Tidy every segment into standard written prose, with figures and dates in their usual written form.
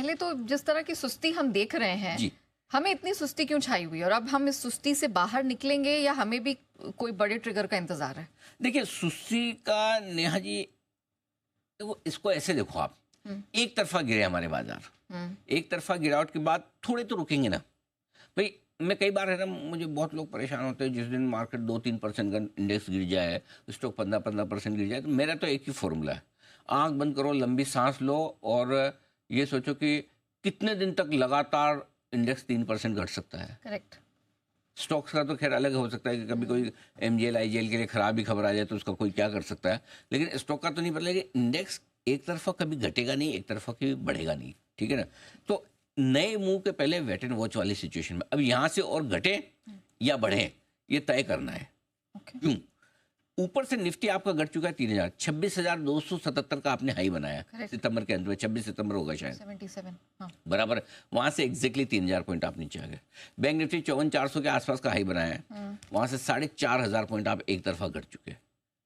पहले तो जिस तरह की सुस्ती हम देख रहे हैं जी। हमें इतनी सुस्ती क्यों छाई हुई है, और अब हम इस सुस्ती से बाहर निकलेंगे या हमें भी कोई बड़े ट्रिगर का इंतजार है? देखिए सुस्ती का नेहा जी, तो इसको ऐसे देखो आप, एक तरफा गिरे हमारे बाजार, एक तरफा गिरावट के बाद थोड़े तो रुकेंगे ना भाई। मैं कई बार है ना, मुझे बहुत लोग परेशान होते हैं जिस दिन मार्केट 2-3% का इंडेक्स गिर जाए, स्टॉक 15% गिर जाए, तो मेरा तो एक ही फॉर्मूला है, आंख बंद करो, लंबी सांस लो और ये सोचो कि कितने दिन तक लगातार इंडेक्स 3% घट सकता है। करेक्ट। स्टॉक्स का तो खैर अलग हो सकता है कि कभी कोई एमजीएल आईजीएल के लिए खराब ही खबर आ जाए तो उसका कोई क्या कर सकता है, लेकिन स्टॉक का तो नहीं पता। लेकिन इंडेक्स एक तरफा कभी घटेगा नहीं, एक तरफा कभी बढ़ेगा नहीं, ठीक है ना। तो नए मूव के पहले वेट एंड वॉच वाली सिचुएशन में अब यहाँ से और घटे या बढ़े ये तय करना है। क्यों? ऊपर से निफ्टी आपका घट चुका है 3000, 26,277 का आपने हाई बनाया सितंबर के अंत में, 26 सितंबर होगा शायद, 77, हाँ। बराबर। वहां से एग्जैक्टली 3000 पॉइंट आप नीचे आ गए। बैंक निफ्टी 54,400 के आसपास का हाई बनाया है, वहां से 4,500 पॉइंट आप एक तरफा घट चुके हैं,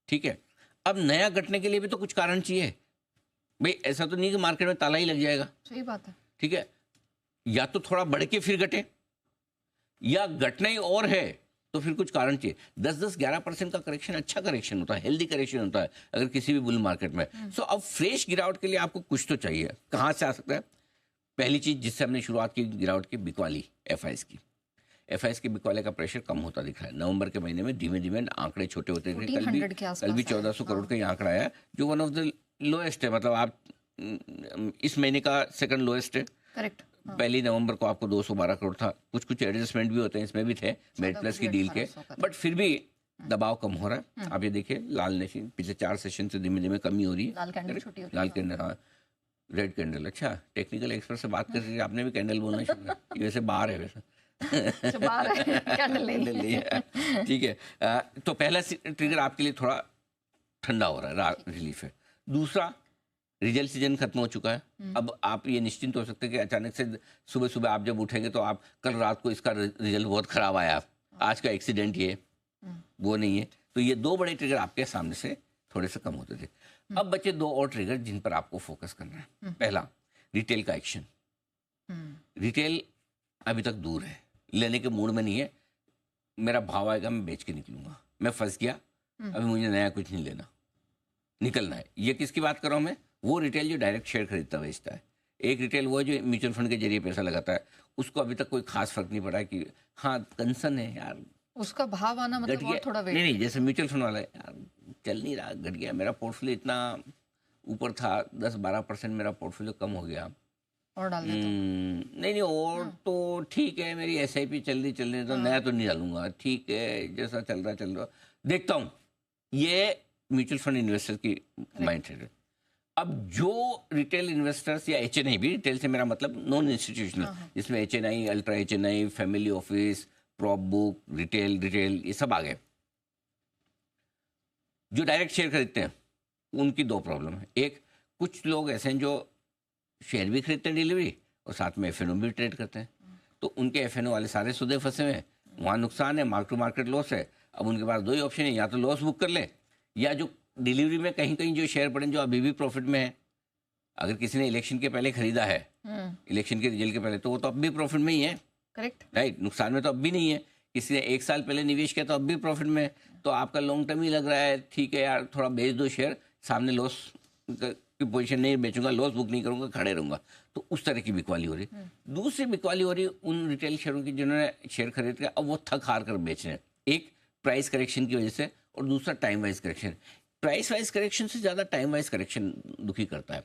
ठीक है। अब नया घटने के लिए भी तो कुछ कारण चाहिए भाई, ऐसा तो नहीं कि मार्केट में ताला ही लग जाएगा। सही बात है, ठीक है, या तो थोड़ा बढ़ के फिर घटे, या घटना ही और है तो फिर कुछ कारण चाहिए। 10-11% का करेक्शन अच्छा करेक्शन होता है, हेल्दी करेक्शन होता है अगर किसी भी बुल मार्केट में। सो अब फ्रेश गिरावट के लिए आपको कुछ तो चाहिए। कहाँ से आ सकता है? पहली चीज जिससे हमने शुरुआत की गिरावट की, बिकवाली, एफआईएस की बिकवाले का प्रेशर कम होता दिख रहा है। नवंबर के महीने में धीमे धीमे आंकड़े छोटे होते दिख रहे हैं। कल भी 1400 करोड़ का ही आंकड़ा आया जो वन ऑफ द लोएस्ट है, मतलब आप इस महीने का सेकंड लोएस्ट है। करेक्ट। पहली नवंबर को आपको 212 करोड़ था, कुछ एडजस्टमेंट भी होते हैं, इसमें भी थे मेरिट प्लस की डील के, बट फिर भी दबाव कम हो रहा है। आप ये देखिए लाल निशान पिछले 4 सेशन से धीमे धीमे कमी हो रही है। लाल कैंडल छोटी होती है, लाल कैंडल, हाँ, रेड कैंडल। अच्छा, टेक्निकल एक्सपर्ट से बात कर रही है, आपने भी कैंडल बोलना शुरू कर, ये वैसे बाहर है वैसे कैंडल लिया, ठीक है। तो पहला ट्रिगर आपके लिए थोड़ा ठंडा हो रहा है, रिलीफ है। दूसरा, रिजल्ट सीजन खत्म हो चुका है। अब आप ये निश्चिंत हो सकते हैं कि अचानक से सुबह सुबह आप जब उठेंगे तो आप कल रात को इसका रिजल्ट बहुत खराब आया, आज का एक्सीडेंट ये वो नहीं है। तो ये 2 बड़े ट्रिगर आपके सामने से थोड़े से कम होते थे। अब बचे 2 और ट्रिगर जिन पर आपको फोकस करना है। पहला, रिटेल का एक्शन। रिटेल अभी तक दूर है, लेने के मूड में नहीं है। मेरा भाव आएगा मैं बेच के निकलूंगा, मैं फंस गया, अभी मुझे नया कुछ नहीं लेना, निकलना है। ये किसकी बात कर रहा हूं मैं? वो रिटेल जो डायरेक्ट शेयर खरीदता बेचता है। एक रिटेल वो है जो म्यूचुअल फंड के जरिए पैसा लगाता है, उसको अभी तक कोई खास फर्क नहीं पड़ा कि हाँ कंसर्न है यार, उसका भाव आना मतलब और थोड़ा वेट। नहीं, जैसे म्यूचुअल फंड वाला है, यार चल नहीं रहा, घट गया, मेरा पोर्टफोलियो इतना ऊपर था, 10-12% मेरा पोर्टफोलियो कम हो गया, और डाल देता हूं। नहीं और तो ठीक है, मेरी SIP चल रही तो नया तो नहीं डालूंगा, ठीक है जैसा चल रहा देखता हूँ। ये म्यूचुअल फंड इन्वेस्टर की माइंड सेट है। अब जो रिटेल इन्वेस्टर्स या HNI भी, रिटेल से मेरा मतलब नॉन इंस्टीट्यूशनल, जिसमें HNI, ultra HNI, family office, prop book, retail ये सब आ गए, जो डायरेक्ट शेयर खरीदते हैं उनकी 2 प्रॉब्लम है। एक, कुछ लोग ऐसे हैं जो शेयर भी खरीदते हैं डिलीवरी और साथ में FNO भी ट्रेड करते हैं, तो उनके FNO वाले सारे सौदे फंसे हुए हैं, वहाँ नुकसान है, मार्क टू मार्केट लॉस है। अब उनके पास 2 ही ऑप्शन है, या तो लॉस बुक कर ले, या जो डिलीवरी में कहीं जो शेयर पड़े जो अभी भी प्रॉफिट में है, अगर किसी ने इलेक्शन के पहले खरीदा है, इलेक्शन के रिजल्ट के पहले, तो वो तो अब भी प्रॉफिट में ही है। करेक्ट, राइट, नुकसान में तो अब भी नहीं है। किसी ने 1 साल पहले निवेश किया तो अब भी प्रॉफिट में है, तो आपका लॉन्ग टर्म ही लग रहा है, ठीक है यार थोड़ा बेच दो शेयर, सामने लॉस की पोजीशन नहीं बेचूंगा, लॉस बुक नहीं करूंगा, खड़े रहूंगा। तो उस तरह की बिकवाली हो रही। दूसरी बिकवाली हो रही उन रिटेल शेयरों की जिन्होंने शेयर खरीद के अब वो थक हार कर बेच रहे हैं। एक, प्राइस करेक्शन की वजह से, और दूसरा time wise correction. Price wise correction से ज़्यादा टाइम वाइज करेक्शन दुखी करता है।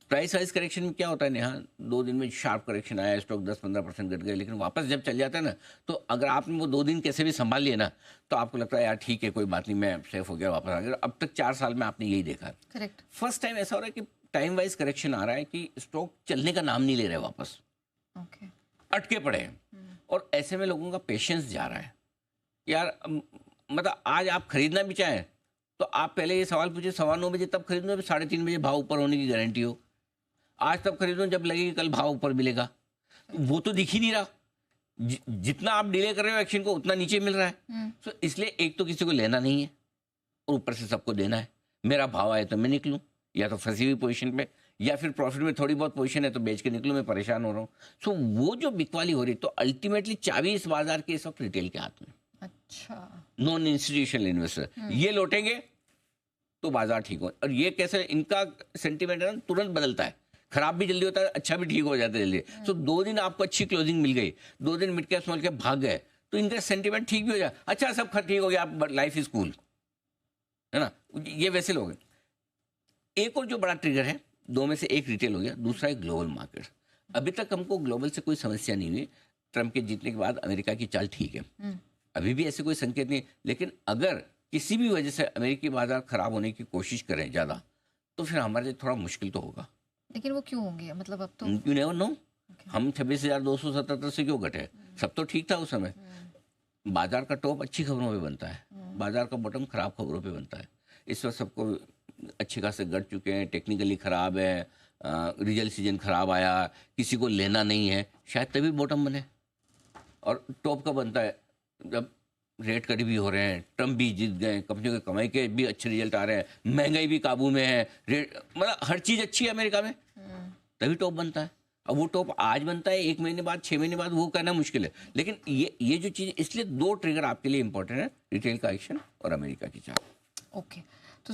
प्राइस वाइज करेक्शन में क्या होता है नेहा, 2 दिन में शार्प करेक्शन आया, स्टॉक 10-15% घट गए, लेकिन वापस जब चल जाता है ना, तो अगर आपने वो 2 दिन कैसे भी संभाल लिए ना, तो आपको लगता है यार ठीक है कोई बात नहीं, मैं सेफ हो गया, वापस आ गया। अब तक 4 साल में आपने यही देखा है। करेक्ट। फर्स्ट टाइम ऐसा हो रहा है कि टाइम वाइज करेक्शन आ रहा है कि स्टॉक चलने का नाम नहीं ले रहे वापस, अटके पड़े हैं, और ऐसे में लोगों का पेशेंस जा रहा है। यार मतलब आज आप खरीदना भी चाहें तो आप पहले ये सवाल पूछिए, 9:15 बजे तब खरीदो, 3:30 बजे भाव ऊपर होने की गारंटी हो। आज तब खरीदो जब लगे कि कल भाव ऊपर मिलेगा, वो तो दिख ही नहीं रहा। जितना आप डिले कर रहे हो एक्शन को, उतना नीचे मिल रहा है। तो इसलिए एक तो किसी को लेना नहीं है, और ऊपर से सबको देना है। मेरा भाव आए तो मैं निकलूं, या तो फंसी हुई पोजीशन पे, या फिर प्रॉफिट में थोड़ी बहुत पोजीशन है तो बेच के निकलूं, मैं परेशान हो रहा हूँ। सो वो जो बिकवाली हो रही, तो अल्टीमेटली चाबी इस बाजार की इस वक्त रिटेल के हाथ में। अच्छा। नॉन इंस्टीट्यूशनल इन्वेस्टर ये लौटेंगे तो बाजार ठीक हो। और ये कैसे इनका सेंटीमेंट है ना, तुरंत बदलता है, खराब भी जल्दी होता है, अच्छा भी ठीक हो जाता है जल्दी। तो 2 दिन आपको अच्छी क्लोजिंग मिल गई, 2 दिन मिड कैप स्मॉल कैप भाग गए, तो इनका सेंटीमेंट ठीक भी हो जाए, अच्छा सब ठीक हो गया, आप लाइफ इज कूल, है ना। ये वैसे लोग हैं। एक और जो बड़ा ट्रिगर है, 2 में से एक रिटेल हो गया, दूसरा है ग्लोबल मार्केट। अभी तक हमको ग्लोबल से कोई समस्या नहीं हुई। ट्रंप के जीतने के बाद अमेरिका की चाल ठीक है, अभी भी ऐसे कोई संकेत नहीं। लेकिन अगर किसी भी वजह से अमेरिकी बाजार खराब होने की कोशिश करें ज़्यादा, तो फिर हमारे लिए थोड़ा मुश्किल तो होगा। लेकिन वो क्यों होंगे, मतलब अब तो यू नेवर नो। हम 26,277 से क्यों घटे? सब तो ठीक था उस समय। बाजार का टॉप अच्छी खबरों पे बनता है, बाजार का बॉटम खराब खबरों पे बनता है। इस वक्त सबको अच्छे खासे घट चुके हैं, टेक्निकली खराब है, रिजल्ट सीजन खराब आया, किसी को लेना नहीं है, शायद तभी बॉटम बने। और टॉप का बनता है जब रेट कट भी हो रहे हैं, ट्रम्प भी जीत गए, कंपनियों के कमाई के भी अच्छे रिजल्ट आ रहे हैं, महंगाई भी काबू में है, रेट मतलब हर चीज़ अच्छी है अमेरिका में, तभी टॉप बनता है। अब वो टॉप आज बनता है, 1 महीने बाद, 6 महीने बाद, वो करना मुश्किल है। लेकिन ये जो चीज़, इसलिए 2 ट्रिगर आपके लिए इंपॉर्टेंट है, रिटेल का एक्शन और अमेरिका की चाल। ओके।